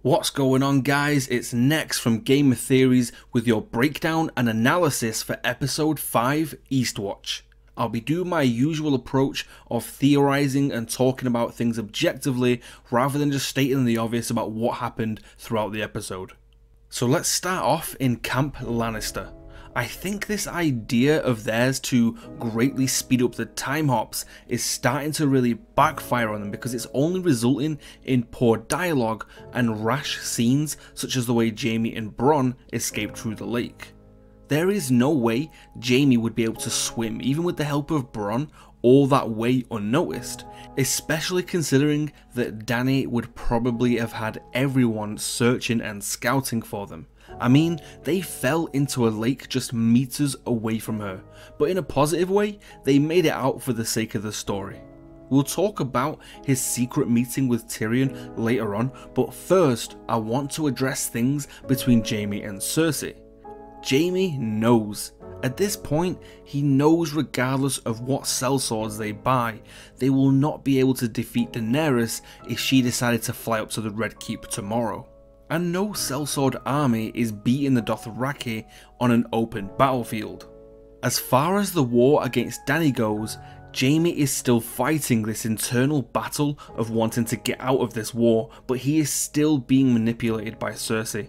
What's going on, guys? It's Nex from Gamer Theories with your breakdown and analysis for episode 5 Eastwatch. I'll be doing my usual approach of theorizing and talking about things objectively rather than just stating the obvious about what happened throughout the episode. So let's start off in Camp Lannister. I think this idea of theirs to greatly speed up the time hops is starting to really backfire on them because it's only resulting in poor dialogue and rash scenes such as the way Jaime and Bronn escaped through the lake. There is no way Jaime would be able to swim even with the help of Bronn all that way unnoticed, especially considering that Dany would probably have had everyone searching and scouting for them. I mean, they fell into a lake just meters away from her, but in a positive way, they made it out for the sake of the story. We'll talk about his secret meeting with Tyrion later on, but first I want to address things between Jaime and Cersei. Jaime knows. At this point, he knows regardless of what sellswords they buy, they will not be able to defeat Daenerys if she decided to fly up to the Red Keep tomorrow. And no sellsword army is beating the Dothraki on an open battlefield. As far as the war against Dany goes, Jaime is still fighting this internal battle of wanting to get out of this war, but he is still being manipulated by Cersei.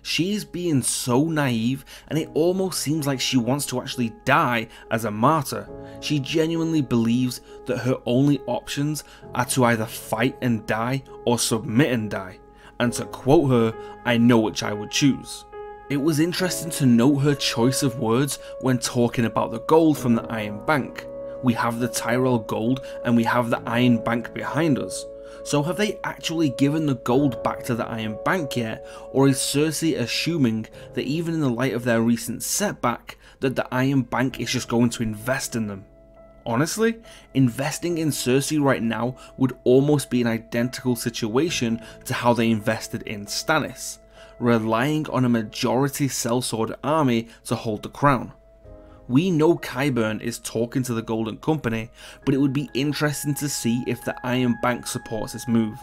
She is being so naive, and it almost seems like she wants to actually die as a martyr. She genuinely believes that her only options are to either fight and die or submit and die. And to quote her, "I know which I would choose." It was interesting to note her choice of words when talking about the gold from the Iron Bank. We have the Tyrell gold and we have the Iron Bank behind us. So have they actually given the gold back to the Iron Bank yet, or is Cersei assuming that even in the light of their recent setback, that the Iron Bank is just going to invest in them? Honestly, investing in Cersei right now would almost be an identical situation to how they invested in Stannis, relying on a majority sellsword army to hold the crown. We know Qyburn is talking to the Golden Company, but it would be interesting to see if the Iron Bank supports this move.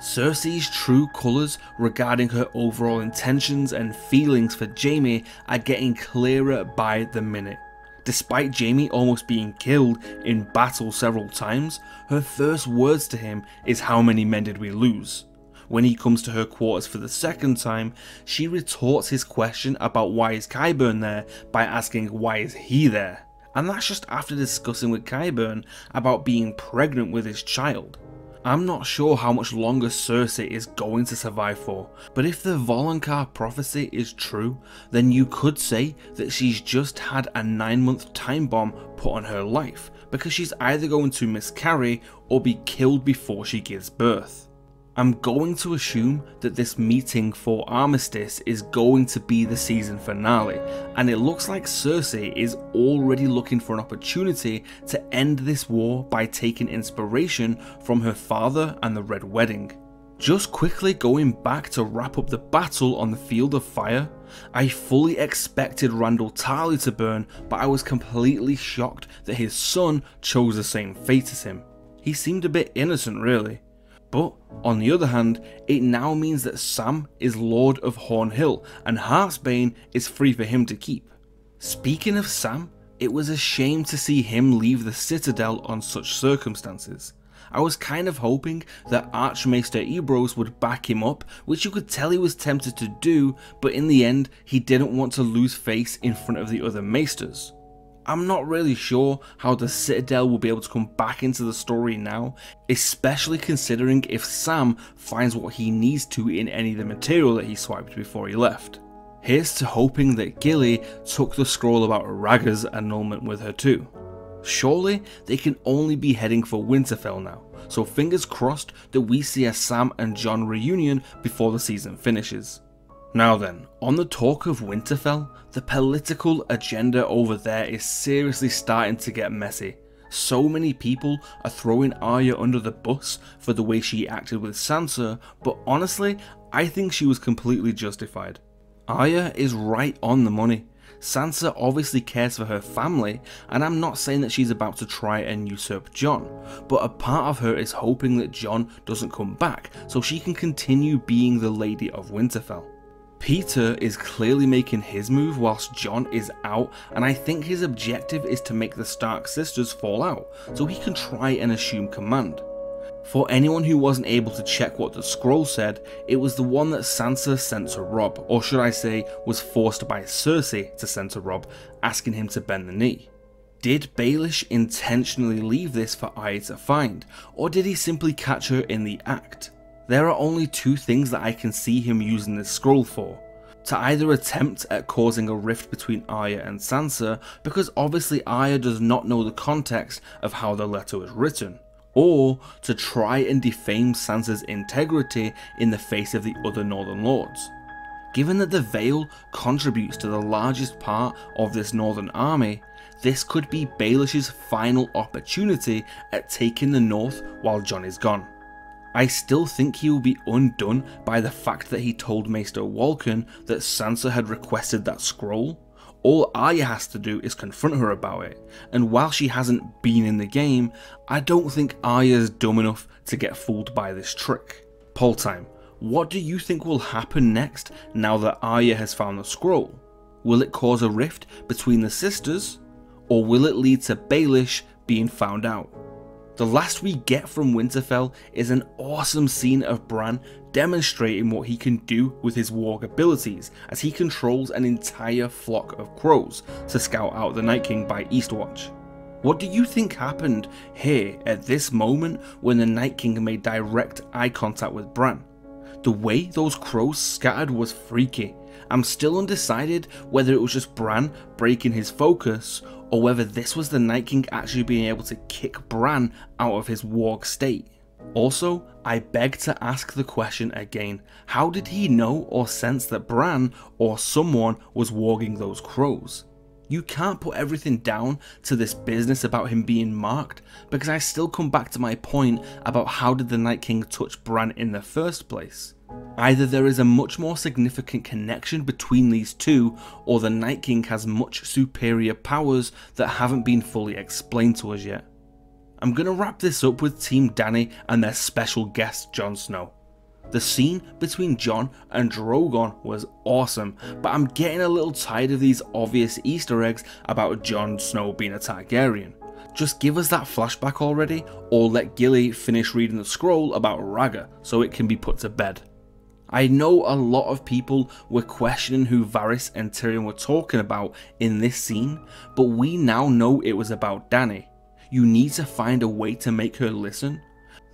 Cersei's true colours regarding her overall intentions and feelings for Jaime are getting clearer by the minute. Despite Jaime almost being killed in battle several times, her first words to him is "How many men did we lose?" When he comes to her quarters for the second time, she retorts his question about why is Qyburn there by asking why is he there? And that's just after discussing with Qyburn about being pregnant with his child. I'm not sure how much longer Cersei is going to survive for, but if the Voloncar prophecy is true, then you could say that she's just had a 9-month time bomb put on her life, because she's either going to miscarry or be killed before she gives birth. I'm going to assume that this meeting for Armistice is going to be the season finale, and it looks like Cersei is already looking for an opportunity to end this war by taking inspiration from her father and the Red Wedding. Just quickly going back to wrap up the battle on the Field of Fire, I fully expected Randyll Tarly to burn, but I was completely shocked that his son chose the same fate as him. He seemed a bit innocent, really. But on the other hand, it now means that Sam is Lord of Horn Hill and Heartsbane is free for him to keep. Speaking of Sam, it was a shame to see him leave the Citadel on such circumstances. I was kind of hoping that Archmaester Ebrose would back him up, which you could tell he was tempted to do, but in the end he didn't want to lose face in front of the other maesters. I'm not really sure how the Citadel will be able to come back into the story now, especially considering if Sam finds what he needs to in any of the material that he swiped before he left. Here's to hoping that Gilly took the scroll about Rhaegar's annulment with her too. Surely they can only be heading for Winterfell now, so fingers crossed that we see a Sam and Jon reunion before the season finishes. Now then, on the talk of Winterfell, the political agenda over there is seriously starting to get messy. So many people are throwing Arya under the bus for the way she acted with Sansa, but honestly, I think she was completely justified. Arya is right on the money. Sansa obviously cares for her family, and I'm not saying that she's about to try and usurp Jon, but a part of her is hoping that Jon doesn't come back so she can continue being the Lady of Winterfell. Peter is clearly making his move whilst Jon is out, and I think his objective is to make the Stark sisters fall out so he can try and assume command. For anyone who wasn't able to check what the scroll said, it was the one that Sansa sent to Robb, or should I say was forced by Cersei to send to Robb, asking him to bend the knee. Did Baelish intentionally leave this for Arya to find, or did he simply catch her in the act? There are only two things that I can see him using this scroll for. To either attempt at causing a rift between Arya and Sansa, because obviously Arya does not know the context of how the letter was written, or to try and defame Sansa's integrity in the face of the other Northern Lords. Given that the Vale contributes to the largest part of this Northern army, this could be Baelish's final opportunity at taking the North while Jon is gone. I still think he will be undone by the fact that he told Maester Walken that Sansa had requested that scroll. All Arya has to do is confront her about it, and while she hasn't been in the game, I don't think Arya's dumb enough to get fooled by this trick. Poll time. What do you think will happen next now that Arya has found the scroll? Will it cause a rift between the sisters, or will it lead to Baelish being found out? The last we get from Winterfell is an awesome scene of Bran demonstrating what he can do with his warg abilities as he controls an entire flock of crows to scout out the Night King by Eastwatch. What do you think happened here at this moment when the Night King made direct eye contact with Bran? The way those crows scattered was freaky. I'm still undecided whether it was just Bran breaking his focus or whether this was the Night King actually being able to kick Bran out of his warg state. Also, I beg to ask the question again, how did he know or sense that Bran or someone was warging those crows? You can't put everything down to this business about him being marked, because I still come back to my point about how did the Night King touch Bran in the first place. Either there is a much more significant connection between these two, or the Night King has much superior powers that haven't been fully explained to us yet. I'm going to wrap this up with Team Dany and their special guest Jon Snow. The scene between Jon and Drogon was awesome, but I'm getting a little tired of these obvious Easter eggs about Jon Snow being a Targaryen. Just give us that flashback already, or let Gilly finish reading the scroll about Rhaegar so it can be put to bed. I know a lot of people were questioning who Varys and Tyrion were talking about in this scene, but we now know it was about Dany. You need to find a way to make her listen.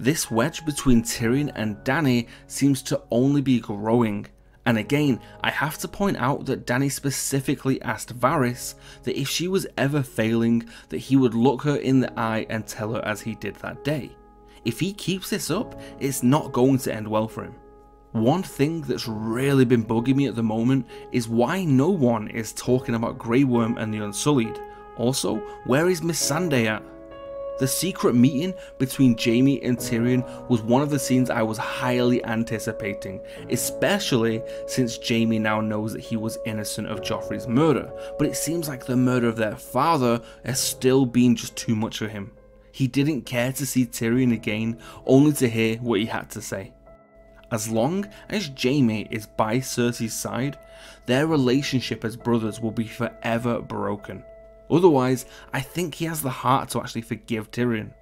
This wedge between Tyrion and Dany seems to only be growing, and again I have to point out that Dany specifically asked Varys that if she was ever failing that he would look her in the eye and tell her as he did that day. If he keeps this up, it's not going to end well for him. One thing that's really been bugging me at the moment is why no one is talking about Grey Worm and the Unsullied. Also, where is Missandei at? The secret meeting between Jaime and Tyrion was one of the scenes I was highly anticipating, especially since Jaime now knows that he was innocent of Joffrey's murder, but it seems like the murder of their father has still been just too much for him. He didn't care to see Tyrion again, only to hear what he had to say. As long as Jaime is by Cersei's side, their relationship as brothers will be forever broken. Otherwise, I think he has the heart to actually forgive Tyrion.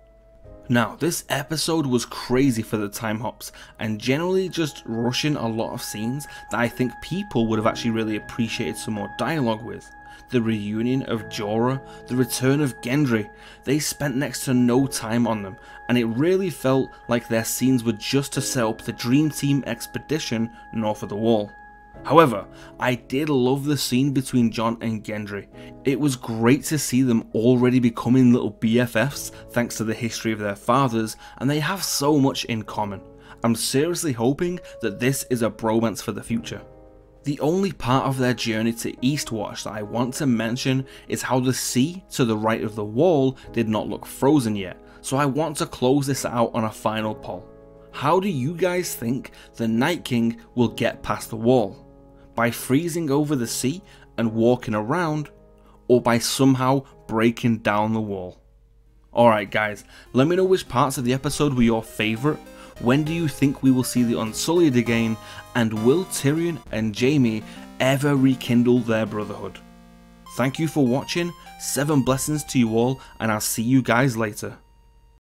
Now, this episode was crazy for the time hops, and generally just rushing a lot of scenes that I think people would have actually really appreciated some more dialogue with. The reunion of Jorah, the return of Gendry, they spent next to no time on them, and it really felt like their scenes were just to set up the Dream Team expedition north of the Wall. However, I did love the scene between Jon and Gendry. It was great to see them already becoming little BFFs thanks to the history of their fathers, and they have so much in common. I'm seriously hoping that this is a bromance for the future. The only part of their journey to Eastwatch that I want to mention is how the sea to the right of the wall did not look frozen yet, so I want to close this out on a final poll. How do you guys think the Night King will get past the wall? By freezing over the sea and walking around, or by somehow breaking down the wall? Alright guys, let me know which parts of the episode were your favourite. When do you think we will see the Unsullied again, and will Tyrion and Jaime ever rekindle their brotherhood? Thank you for watching, 7 blessings to you all, and I'll see you guys later.